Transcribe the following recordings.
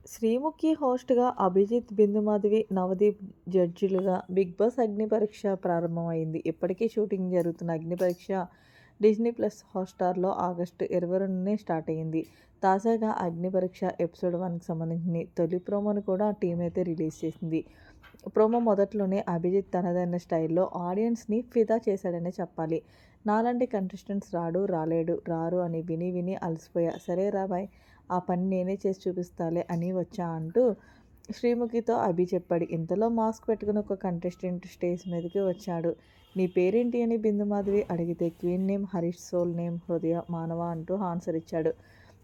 Sreemukhi హోస్ట్‌గా Abhijit, Bindu Madhavi, Navdeep జడ్జిలుగా 'big boss' అగ్ని పరీక్ష ప్రారంభమైంది. ఇప్పటికే షూటింగ్ జరుగుతున్న అగ్ని పరీక్ష డిజ్నీ ప్లస్ హాట్‌స్టార్‌లో ఆగస్టు 22నే స్టార్ట్ అయింది. తాజాగా అగ్ని పరీక్ష ఎపిసోడ్ 1కి సంబంధించిన తొలి ప్రోమోను కూడా టీమ్ అయితే రిలీజ్ చేసింది. ప్రోమో మొదట్లోనే అభిజిత్ తనదైన స్టైల్‌లో ఆడియన్స్‌ని ఫిదా చేశాడనే చెప్పాలి. నాలాంటి కంటెస్టెంట్స్ రారు అని విని విని అలసిపోయా. సరేరా భాయ్ ఆ పని నేనే చేసి చూపిస్తాలే అని వచ్చా అంటూ శ్రీముఖితో అభి చెప్పాడు. ఇంతలో మాస్క్ పెట్టుకుని ఒక కంటెస్టెంట్ స్టేజ్ మీదకి వచ్చాడు. నీ పేరేంటి అని బిందు మాధవి అడిగితే queen name Harish, soul name హృదయ మానవ అంటూ ఆన్సర్ ఇచ్చాడు.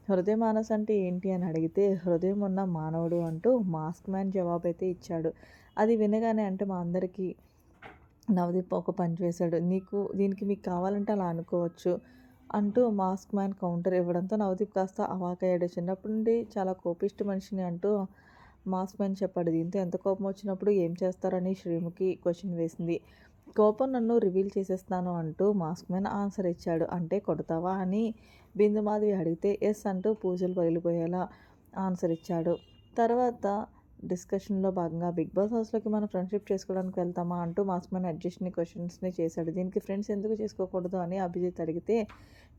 హృదయ మానస్ అంటే ఏంటి అని అడిగితే హృదయం ఉన్న మానవుడు అంటూ మాస్క్ మ్యాన్ జవాబైతే ఇచ్చాడు. అది వినగానే అంటే మా అందరికీ నవదీప్ ఒక పంచ్ వేశాడు. దీనికి మీకు కావాలంటే అలా అనుకోవచ్చు అంటూ మాస్క్ మ్యాన్ కౌంటర్ ఇవ్వడంతో నవదీప్ కాస్త అవాక్కయ్యాడు. చిన్నప్పటి నుండి చాలా కోపిష్టి మనిషిని అంటూ మాస్క్ మ్యాన్ చెప్పాడు. దీంతో ఎంత కోపం వచ్చినప్పుడు ఏం చేస్తారని శ్రీముఖి క్వశ్చన్ వేసింది. కోపం నన్ను రివీల్ చేసేస్తాను అంటూ మాస్క్ మ్యాన్ ఆన్సర్ ఇచ్చాడు. అంటే కొడతావా అని బిందుమాధవి అడిగితే ఎస్ అంటూ పూజలు పగిలిపోయేలా ఆన్సర్ ఇచ్చాడు. తర్వాత డిస్కషన్‌లో భాగంగా 'బిగ్ బాస్' హౌస్‌లోకి మనం ఫ్రెండ్‌షిప్ చేసుకోవడానికి వెళ్తామా అంటూ మాస్క్ మ్యాన్ క్వెషన్స్‌ని చేశాడు. దీనికి ఫ్రెండ్స్ ఎందుకు చేసుకోకూడదు అని అభిజిత్ అడిగితే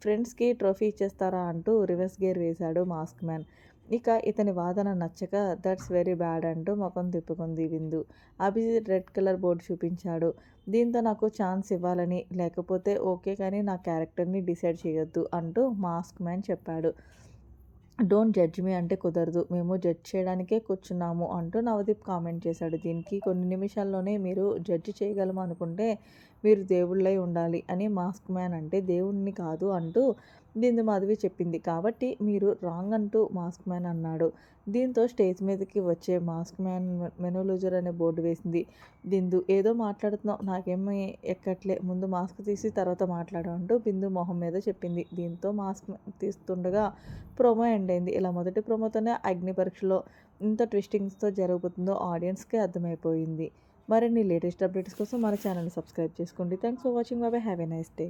ఫ్రెండ్స్‌కి ట్రోఫీ ఇచ్చేస్తారా అంటూ రివర్స్ గేర్ వేశాడు మాస్క్ మ్యాన్. ఇక ఇతని వాదన నచ్చక దట్స్ వెరీ బ్యాడ్ అంటూ ముఖం తిప్పుకుంది విందు. అభిజిత్ రెడ్ కలర్ బోర్డ్ చూపించాడు. దీంతో నాకు ఛాన్స్ ఇవ్వాలని, లేకపోతే ఓకే కానీ నా క్యారెక్టర్‌ని డిసైడ్ చేయొద్దు అంటూ మాస్క్ మ్యాన్ చెప్పాడు. డోంట్ జడ్జ్ మీ అంటే కుదరదు. మేము జడ్జ్ చేయడానికే కూర్చున్నాము అంటూ నవదీప్ కామెంట్ చేశాడు. దీనికి కొన్ని నిమిషాల్లోనే మీరు జడ్జ్ చేయగలము అనుకుంటే మీరు దేవుళ్ళై ఉండాలి అని మాస్క్ మ్యాన్ అంటే దేవుడిని కాదు అంటూ బిందు మాధవి చెప్పింది. కాబట్టి మీరు రాంగ్ అంటూ మాస్క్ మ్యాన్ అన్నాడు. దీంతో స్టేజ్ మీదకి వచ్చే మాస్క్ మ్యాన్ మెనూ లూజర్ అనే బోర్డు వేసింది. బిందు ఏదో మాట్లాడుతున్నావు నాకేమీ ఎక్కట్లే ముందు మాస్క్ తీసి తర్వాత మాట్లాడు అంటూ బిందు మొహం మీద చెప్పింది. దీంతో మాస్క్ తీస్తుండగా ప్రోమో ఎండ్ అయింది. ఇలా మొదటి ప్రోమోతోనే అగ్ని పరీక్షలో ఇంత ట్విస్టింగ్స్‌తో జరగబోతుందో ఆడియన్స్‌కే అర్థమైపోయింది. మరిన్ని లేటెస్ట్ అప్డేట్స్ కోసం మన ఛానల్‌ని సబ్స్క్రైబ్ చేసుకోండి. Thanks for watching. By by. Have a nice day.